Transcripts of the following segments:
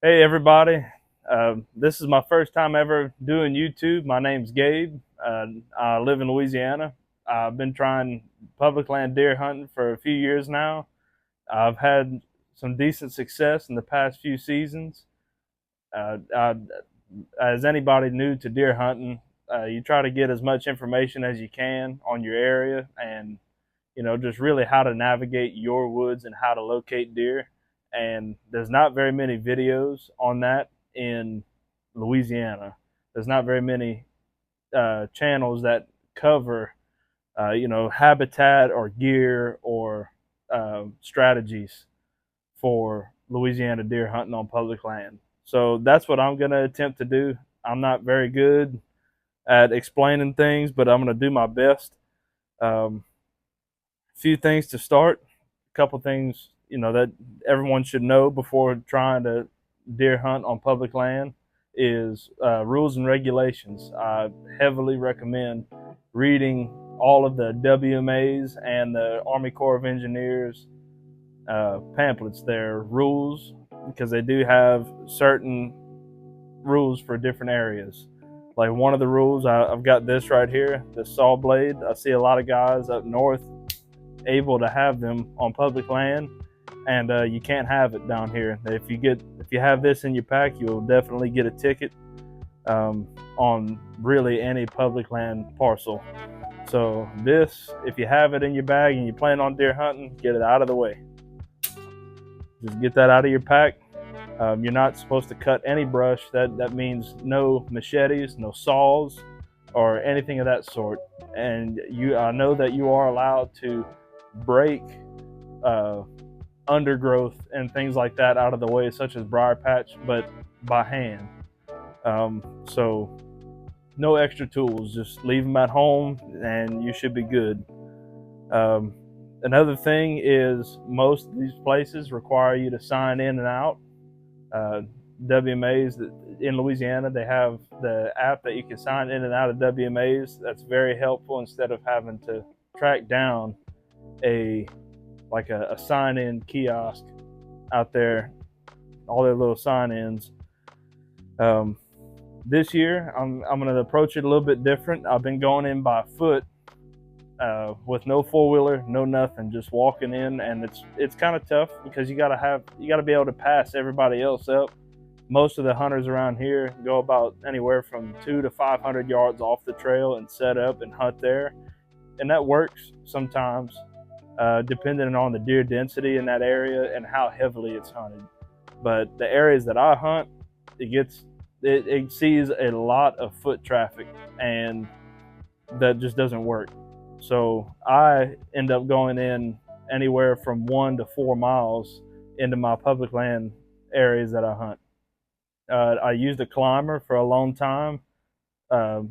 Hey everybody, this is my first time ever doing YouTube. My name's Gabe. I live in Louisiana. I've been trying public land deer hunting for a few years now. I've had some decent success in the past few seasons. As anybody new to deer hunting, you try to get as much information as you can on your area and just really how to navigate your woods and how to locate deer. And there's not very many videos on that in Louisiana. There's not very many channels that cover, habitat or gear or strategies for Louisiana deer hunting on public land. So that's what I'm going to attempt to do. I'm not very good at explaining things, but I'm going to do my best. Um, Few things to start. A couple things that everyone should know before trying to deer hunt on public land is rules and regulations. I heavily recommend reading all of the WMAs and the Army Corps of Engineers pamphlets, their rules, because they do have certain rules for different areas. Like one of the rules, I've got this right here, the saw blade. I see a lot of guys up north able to have them on public land, and you can't have it down here. If you have this in your pack, you'll definitely get a ticket on really any public land parcel. So this, if you have it in your bag and you plan on deer hunting, get it out of the way. Just get that out of your pack. You're not supposed to cut any brush. That means no machetes, no saws, or anything of that sort. And I know that you are allowed to break uh, undergrowth and things like that out of the way, such as briar patch, but by hand. So no extra tools. Just leave them at home, and you should be good. Um, Another thing is most of these places require you to sign in and out. WMAs in Louisiana, they have the app that you can sign in and out of WMAs. That's very helpful instead of having to track down a a sign-in kiosk out there, all their little sign-ins. Um, this year, I'm going to approach it a little bit different. I've been going in by foot with no four-wheeler, no nothing, just walking in, and it's kind of tough because you got to be able to pass everybody else up. Most of the hunters around here go about anywhere from 200 to 500 yards off the trail and set up and hunt there, and that works sometimes, depending on the deer density in that area and how heavily it's hunted. But the areas that I hunt, it sees a lot of foot traffic, and that just doesn't work. So I end up going in anywhere from 1 to 4 miles into my public land areas that I hunt. I used a climber for a long time. Uh,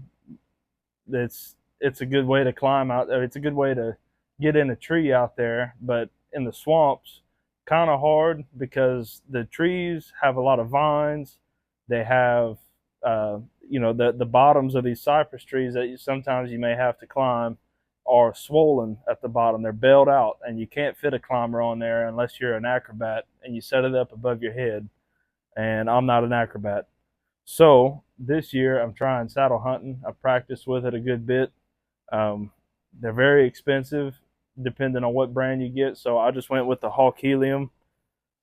it's a good way to climb out. It's a good way to get in a tree out there, but in the swamps, kind of hard because the trees have a lot of vines. They have, the bottoms of these cypress trees that sometimes you may have to climb are swollen at the bottom. They're bailed out, and you can't fit a climber on there unless you're an acrobat and you set it up above your head. And I'm not an acrobat. So this year I'm trying saddle hunting. I practiced with it a good bit. Um, they're very expensive depending on what brand you get. So I just went with the Hawk Helium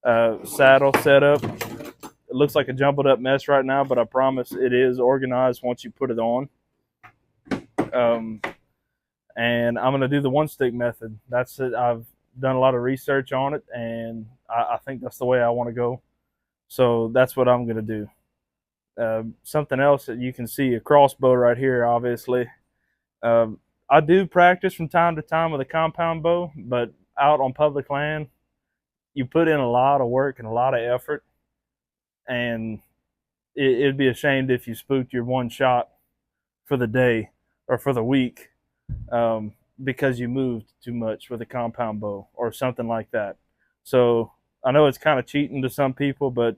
saddle setup. It looks like a jumbled up mess right now, but I promise it is organized once you put it on. Um, and I'm going to do the one stick method. That's it. I've done a lot of research on it, and I think that's the way I want to go. So that's what I'm going to do. Something else that you can see, a crossbow right here, obviously. I do practice from time to time with a compound bow, but out on public land, you put in a lot of work and a lot of effort, and it'd be ashamed if you spooked your one shot for the day or for the week because you moved too much with a compound bow or something like that. So I know it's kind of cheating to some people, but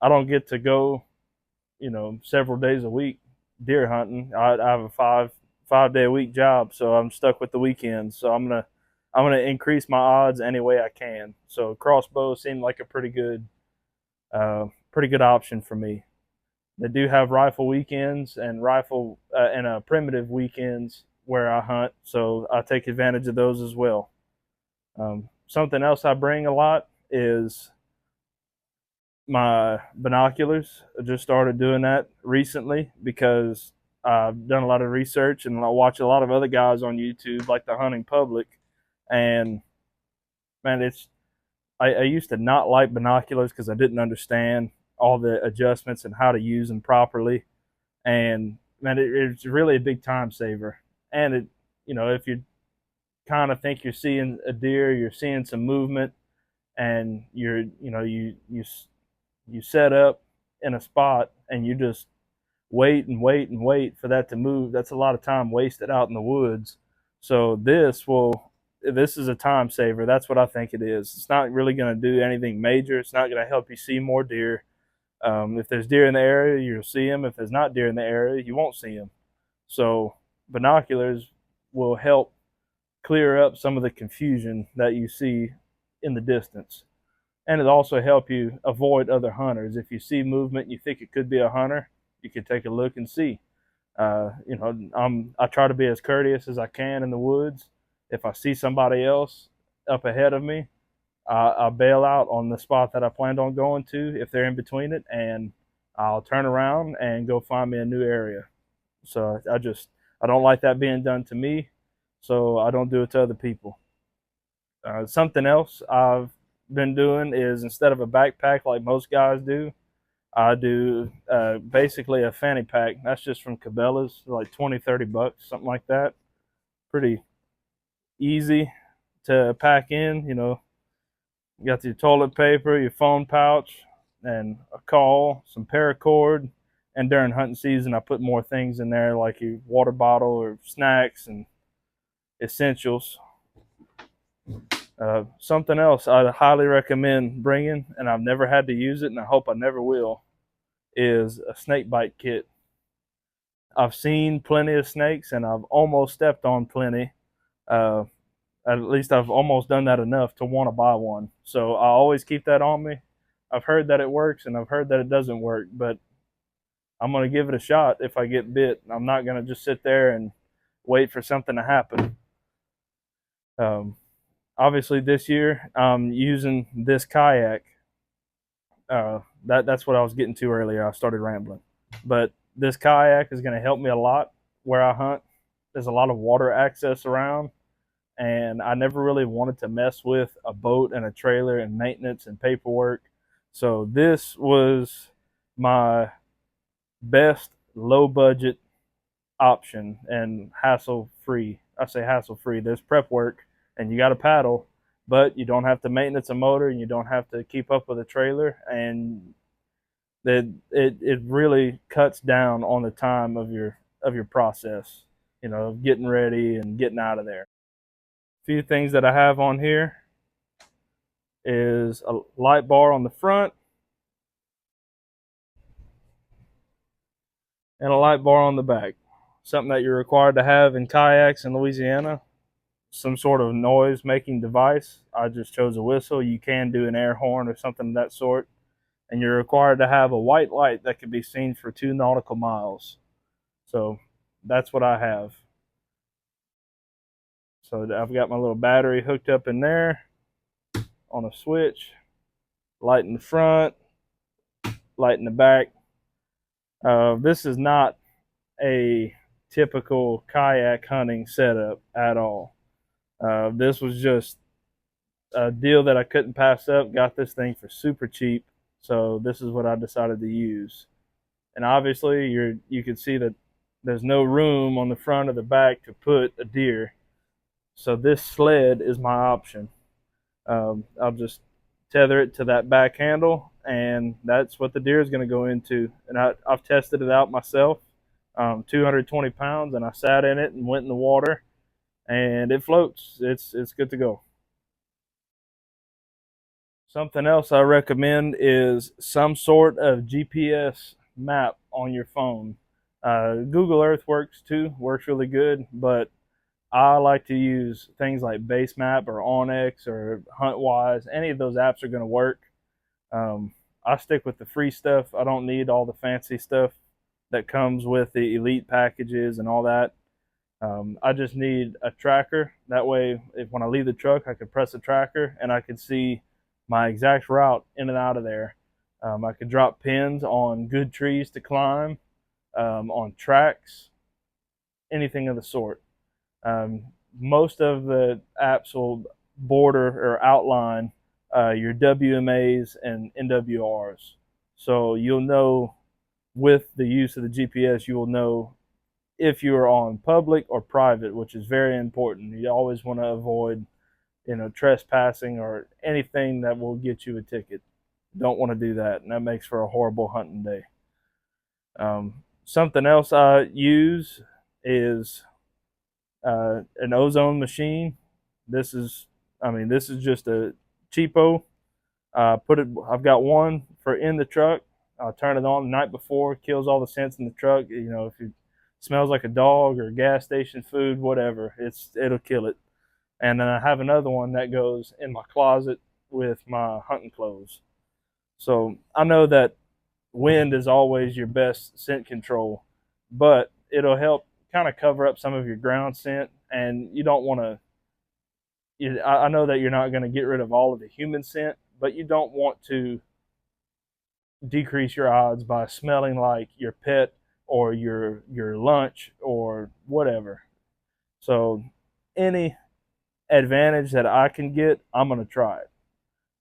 I don't get to go, several days a week deer hunting. I have a five day a week job, so I'm stuck with the weekends. So I'm gonna increase my odds any way I can. So crossbow seemed like a pretty good Pretty good option for me. They do have rifle weekends and primitive weekends where I hunt, so I take advantage of those as well. Something else I bring a lot is my binoculars. I just started doing that recently because I've done a lot of research and I watch a lot of other guys on YouTube, like the hunting public. And man, I used to not like binoculars because I didn't understand all the adjustments and how to use them properly. And man, it's really a big time saver. And if you kind of think you're seeing a deer, you're seeing some movement, and you set up in a spot and you just wait and wait and wait for that to move. That's a lot of time wasted out in the woods. So this is a time saver. That's what I think it is. It's not really going to do anything major. It's not going to help you see more deer. If there's deer in the area, you'll see them. If there's not deer in the area, you won't see them. So binoculars will help clear up some of the confusion that you see in the distance. And it also help you avoid other hunters. If you see movement and you think it could be a hunter, you can take a look and see. I try to be as courteous as I can in the woods. If I see somebody else up ahead of me, I bail out on the spot that I planned on going to if they're in between it, and I'll turn around and go find me a new area. So I don't like that being done to me, so I don't do it to other people. Something else I've been doing is, instead of a backpack like most guys do, I do basically a fanny pack. That's just from Cabela's, like 20, $30, something like that. Pretty easy to pack in. You got your toilet paper, your phone pouch, and a call, some paracord. And during hunting season, I put more things in there, like your water bottle or snacks and essentials. Something else I highly recommend bringing, and I've never had to use it, and I hope I never will, is a snake bite kit. I've seen plenty of snakes, and I've almost stepped on plenty. Uh, at least I've almost done that enough to want to buy one. So I always keep that on me. I've heard that it works, and I've heard that it doesn't work, but I'm going to give it a shot if I get bit. I'm not going to just sit there and wait for something to happen. Um, Obviously, this year I'm using this kayak. That's what I was getting to earlier. I started rambling, but this kayak is going to help me a lot where I hunt. There's a lot of water access around, and I never really wanted to mess with a boat and a trailer and maintenance and paperwork. So this was my best low budget option and hassle free. I say hassle free. There's prep work and you got to paddle, but you don't have to maintenance a motor and you don't have to keep up with a trailer, and it really cuts down on the time of your process, getting ready and getting out of there. A few things that I have on here is a light bar on the front and a light bar on the back. Something that you're required to have in kayaks in Louisiana. Some sort of noise making device. I just chose a whistle. You can do an air horn or something of that sort. And you're required to have a white light that can be seen for 2 nautical miles. So that's what I have. So I've got my little battery hooked up in there on a switch. Light in the front, light in the back. This is not a typical kayak hunting setup at all. This was just a deal that I couldn't pass up. Got this thing for super cheap, so this is what I decided to use. And obviously, you can see that there's no room on the front or the back to put a deer, so this sled is my option. I'll just tether it to that back handle, and that's what the deer is going to go into. And I've tested it out myself. 220 pounds, and I sat in it and went in the water, and it floats. It's good to go. Something else I recommend is some sort of GPS map on your phone. Google Earth works too, works really good, but I like to use things like Basemap or Onyx or HuntWise. Any of those apps are going to work. I stick with the free stuff. I don't need all the fancy stuff that comes with the elite packages and all that. I just need a tracker. That way, if when I leave the truck, I can press a tracker and I can see my exact route in and out of there. I could drop pins on good trees to climb, on tracks, anything of the sort. Um, Most of the apps will border or outline your WMAs and NWRs. So you'll know with the use of the GPS, you will know if you are on public or private, which is very important. You always want to avoid, trespassing or anything that will get you a ticket. You don't want to do that, and that makes for a horrible hunting day. Something else I use is an ozone machine. This is, this is just a cheapo. I've got one for in the truck. I'll turn it on the night before, kills all the scents in the truck. If it smells like a dog or gas station food, whatever, it'll kill it. And then I have another one that goes in my closet with my hunting clothes. So I know that wind is always your best scent control, but it'll help kind of cover up some of your ground scent, and you don't want to. I know that you're not going to get rid of all of the human scent, but you don't want to decrease your odds by smelling like your pet or your lunch or whatever. So any advantage that I can get, I'm going to try it.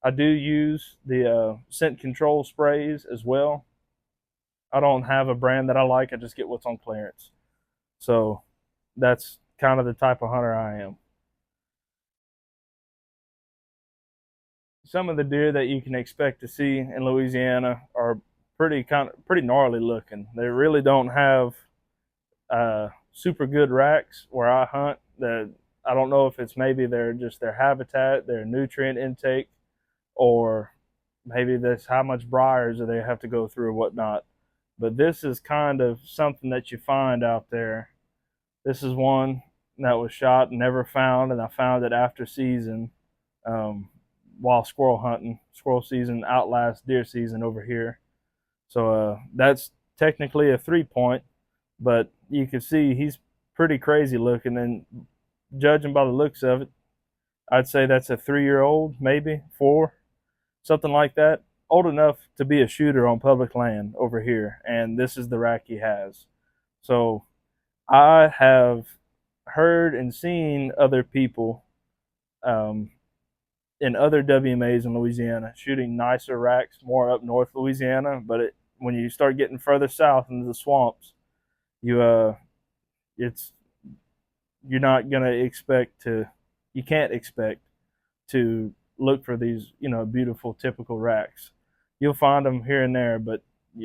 I do use the scent control sprays as well. I don't have a brand that I like. I just get what's on clearance. So that's kind of the type of hunter I am. Some of the deer that you can expect to see in Louisiana are pretty gnarly looking. They really don't have super good racks where I hunt. That I don't know if it's maybe their habitat, their nutrient intake, or maybe that's how much briars that they have to go through or whatnot. But this is kind of something that you find out there. This is one that was shot and never found, and I found it after season. While squirrel hunting. Squirrel season outlasts deer season over here. So that's technically a 3-point, but you can see he's pretty crazy looking. And judging by the looks of it, I'd say that's a 3-year-old, maybe 4, something like that. Old enough to be a shooter on public land over here. And this is the rack he has. So I have heard and seen other people in other WMAs in Louisiana shooting nicer racks more up north Louisiana, but when you start getting further south into the swamps, it's you're not gonna you can't expect to look for these beautiful typical racks. You'll find them here and there, but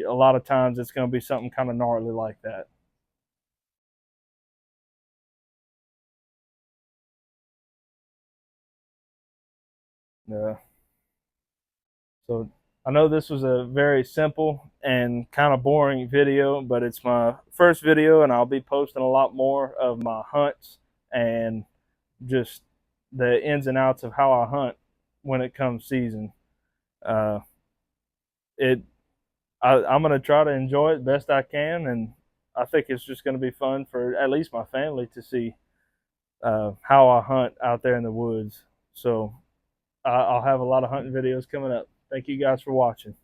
a lot of times it's gonna be something kind of gnarly like that. Yeah. So I know this was a very simple and kind of boring video, but it's my first video, and I'll be posting a lot more of my hunts and just the ins and outs of how I hunt when it comes season. Uh, it I'm gonna try to enjoy it best I can, and I think it's just gonna be fun for at least my family to see how I hunt out there in the woods. So I'll have a lot of hunting videos coming up. Thank you guys for watching.